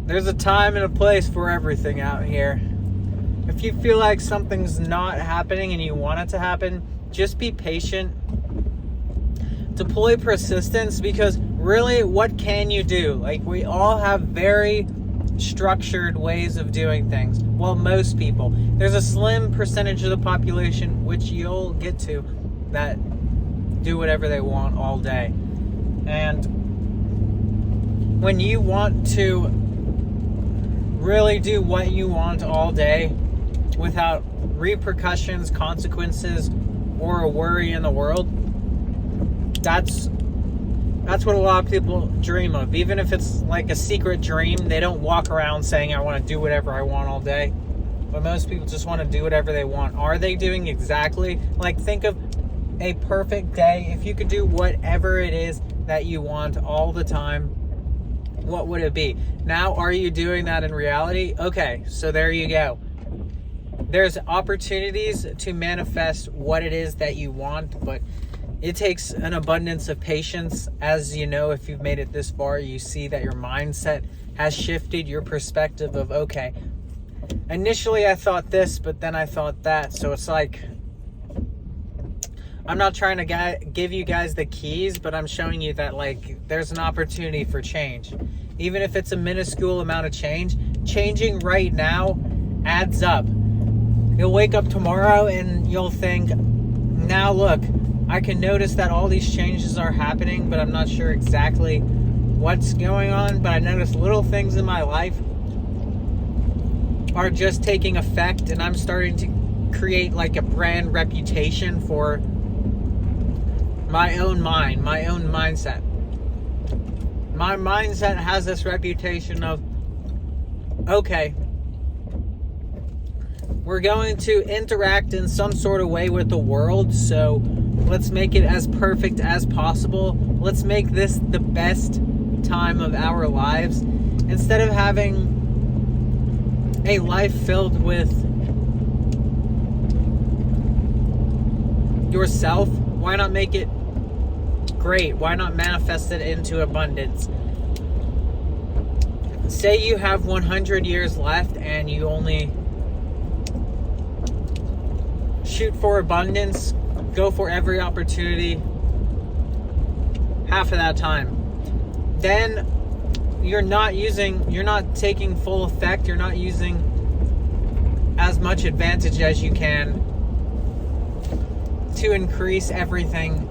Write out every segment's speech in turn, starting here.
There's a time and a place for everything out here. If you feel like something's not happening and you want it to happen, just be patient. Deploy persistence, because really, what can you do? Like, we all have very structured ways of doing things. Well, most people. There's a slim percentage of the population, which you'll get to, that do whatever they want all day. And when you want to really do what you want all day without repercussions, consequences, or a worry in the world, that's what a lot of people dream of. Even if it's like a secret dream, they don't walk around saying, I want to do whatever I want all day. But most people just want to do whatever they want. Are they doing exactly? Like, think of a perfect day. If you could do whatever it is that you want all the time, what would it be? Now, are you doing that in reality? Okay, so there you go. There's opportunities to manifest what it is that you want, but it takes an abundance of patience. As you know, if you've made it this far, you see that your mindset has shifted, your perspective of, okay, initially I thought this, but then I thought that. So it's like, I'm not trying to give you guys the keys, but I'm showing you that, like, there's an opportunity for change. Even if it's a minuscule amount of change, changing right now adds up. You'll wake up tomorrow and you'll think, now look, I can notice that all these changes are happening, but I'm not sure exactly what's going on. But I notice little things in my life are just taking effect, and I'm starting to create like a brand reputation for my own mind, my own mindset. My mindset has this reputation of, okay, we're going to interact in some sort of way with the world, so let's make it as perfect as possible. Let's make this the best time of our lives. Instead of having a life filled with yourself, why not make it great? Why not manifest it into abundance? Say you have 100 years left and you only shoot for abundance, go for every opportunity half of that time. Then you're not taking full effect, you're not using as much advantage as you can to increase everything.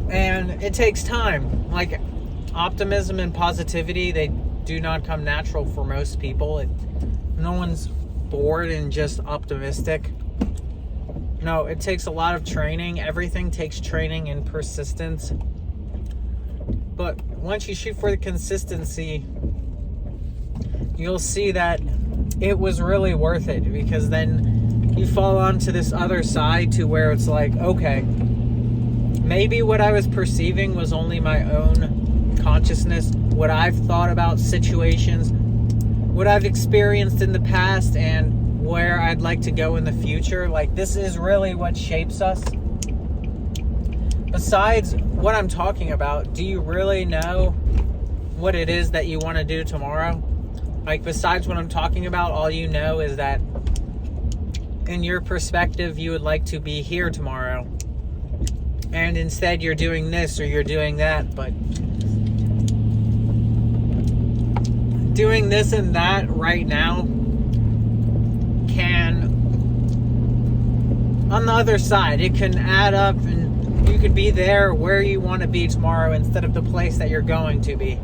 And it takes time. Like, optimism and positivity, they do not come natural for most people. No one's bored and just optimistic. No, it takes a lot of training. Everything takes training and persistence. But once you shoot for the consistency, you'll see that it was really worth it, because then you fall onto this other side to where it's like, okay, maybe what I was perceiving was only my own consciousness, what I've thought about situations, what I've experienced in the past, and where I'd like to go in the future. Like, this is really what shapes us. Besides what I'm talking about, do you really know what it is that you want to do tomorrow? Like, besides what I'm talking about, all you know is that in your perspective, you would like to be here tomorrow. And instead you're doing this or you're doing that. But doing this and that right now can, on the other side, it can add up, and you could be there where you want to be tomorrow instead of the place that you're going to be.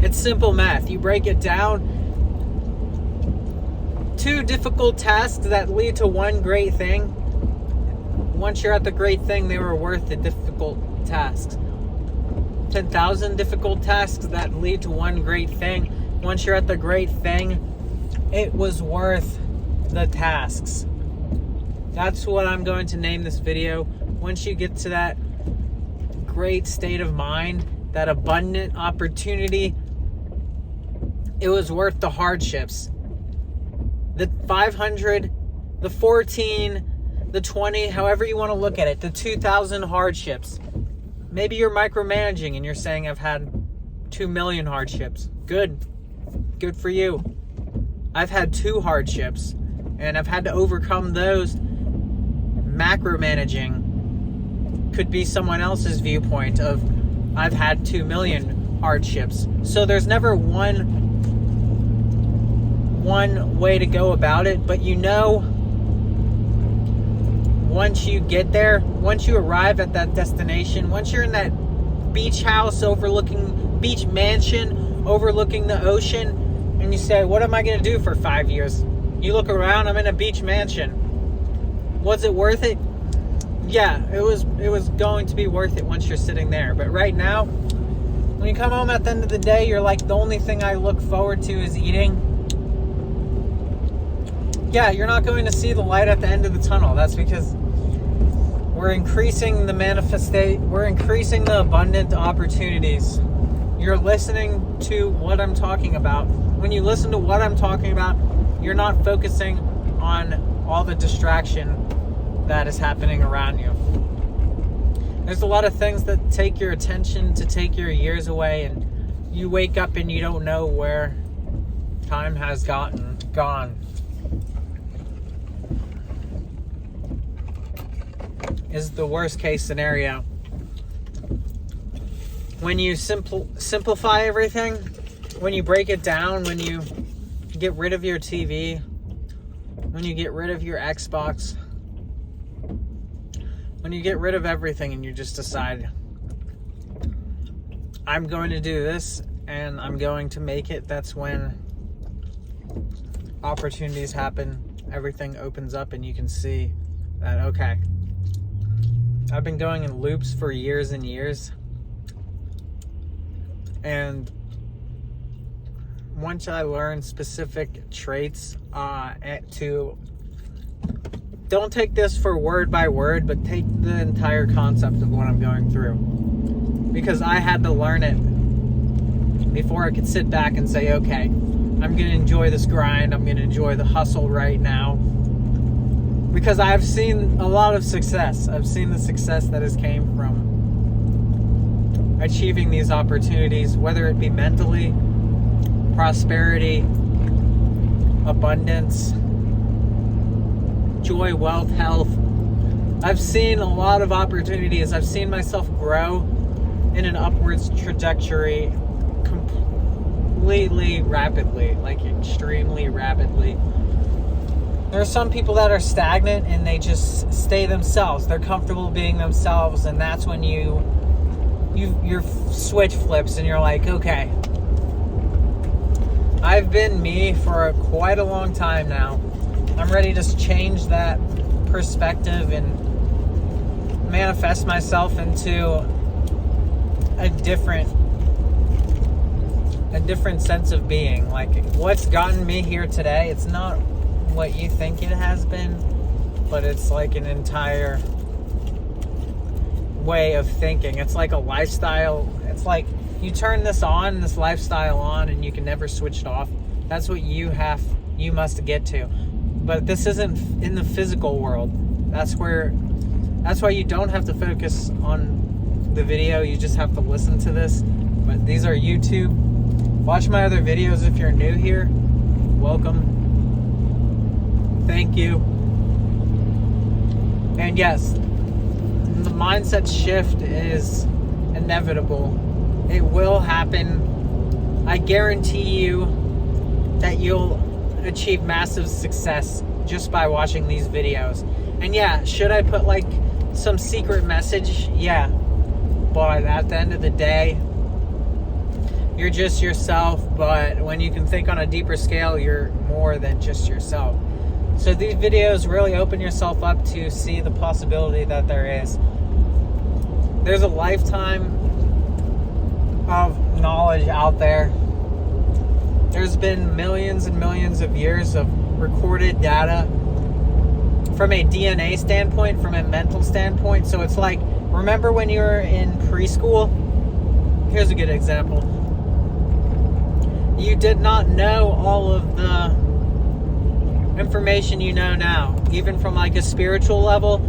It's simple math. You break it down. 2 difficult tasks that lead to one great thing. Once you're at the great thing, they were worth the difficult tasks. 10,000 difficult tasks that lead to one great thing. Once you're at the great thing, it was worth the tasks. That's what I'm going to name this video. Once you get to that great state of mind, that abundant opportunity, it was worth the hardships. The 500, the 14, the 20, however you want to look at it, the 2,000 hardships. Maybe you're micromanaging and you're saying, I've had 2 million hardships. Good for you. I've had 2 hardships, and I've had to overcome those. Macromanaging could be someone else's viewpoint of, I've had 2 million hardships. So there's never one way to go about it, but once you get there, once you arrive at that destination, once you're in that beach mansion overlooking the ocean, and you say, what am I going to do for 5 years? You look around, I'm in a beach mansion. Was it worth it? Yeah, it was going to be worth it once you're sitting there. But right now, when you come home at the end of the day, you're like, the only thing I look forward to is eating. Yeah, you're not going to see the light at the end of the tunnel. That's because we're increasing we're increasing the abundant opportunities. You're listening to what I'm talking about. When you listen to what I'm talking about, you're not focusing on all the distraction that is happening around you. There's a lot of things that take your attention, to take your years away, and you wake up and you don't know where time has gone. Is the worst case scenario. When you simplify everything, when you break it down, when you get rid of your TV, when you get rid of your Xbox, when you get rid of everything and you just decide, I'm going to do this and I'm going to make it, that's when opportunities happen, everything opens up, and you can see that, okay, I've been going in loops for years and years. And once I learn specific traits don't take this for word by word, but take the entire concept of what I'm going through. Because I had to learn it before I could sit back and say, okay, I'm going to enjoy this grind. I'm going to enjoy the hustle right now. Because I've seen a lot of success. I've seen the success that has came from achieving these opportunities, whether it be mentally, prosperity, abundance, joy, wealth, health. I've seen a lot of opportunities. I've seen myself grow in an upwards trajectory completely rapidly, like extremely rapidly. There are some people that are stagnant and they just stay themselves. They're comfortable being themselves, and that's when your switch flips and you're like, okay, I've been me for quite a long time now. I'm ready to change that perspective and manifest myself into a different sense of being. Like, what's gotten me here today, it's not what you think it has been, but it's like an entire way of thinking. It's like a lifestyle. It's like you turn this lifestyle on, and you can never switch it off. That's what you must get to. But this isn't in the physical world. That's why you don't have to focus on the video. You just have to listen to this. But these are YouTube. Watch my other videos if you're new here. Welcome. Thank you. And yes, the mindset shift is inevitable. It will happen. I guarantee you that you'll achieve massive success just by watching these videos. And yeah, should I put like some secret message? Yeah. But at the end of the day, you're just yourself. But when you can think on a deeper scale, you're more than just yourself. So these videos really open yourself up to see the possibility that there is. There's a lifetime of knowledge out there. There's been millions and millions of years of recorded data from a DNA standpoint, from a mental standpoint. So it's like, remember when you were in preschool? Here's a good example. You did not know all of the information you know now, even from like a spiritual level.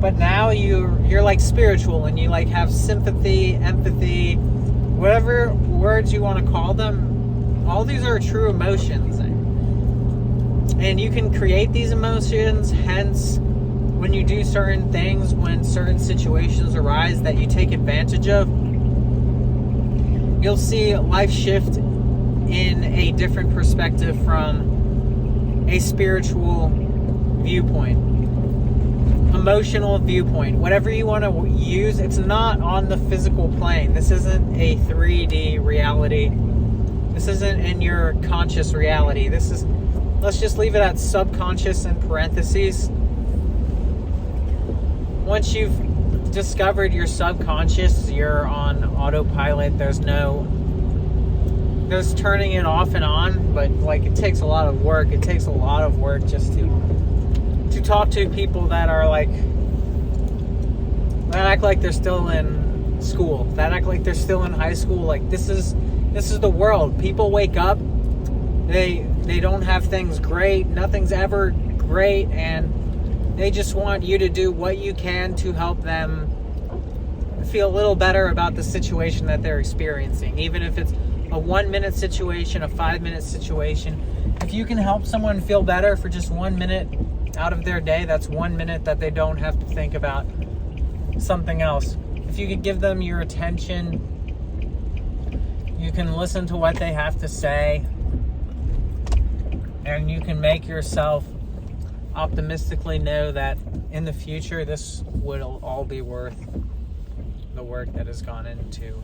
but now you're like spiritual, and you like have sympathy, empathy, whatever words you want to call them. All these are true emotions, and you can create these emotions. Hence, when you do certain things, when certain situations arise that you take advantage of, you'll see life shift in a different perspective from a spiritual viewpoint, emotional viewpoint, whatever you want to use. It's not on the physical plane. This isn't a 3D reality. This isn't in your conscious reality. This is, let's just leave it at subconscious in parentheses. Once you've discovered your subconscious, you're on autopilot. There's turning it off and on, but like it takes a lot of work. It takes a lot of work just to talk to people that are like, that act like they're still in school, that act like they're still in high school. Like this is the world. People wake up, they don't have things great, nothing's ever great, and they just want you to do what you can to help them feel a little better about the situation that they're experiencing. Even if it's a 1-minute situation, a 5-minute situation. If you can help someone feel better for just 1 minute out of their day, that's 1 minute that they don't have to think about something else. If you could give them your attention, you can listen to what they have to say, and you can make yourself optimistically know that in the future this will all be worth the work that has gone into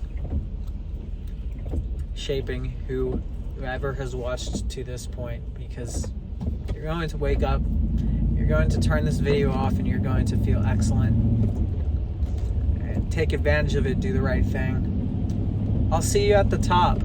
shaping whoever has watched to this point, because you're going to wake up, you're going to turn this video off, and you're going to feel excellent. And take advantage of it, do the right thing. I'll see you at the top.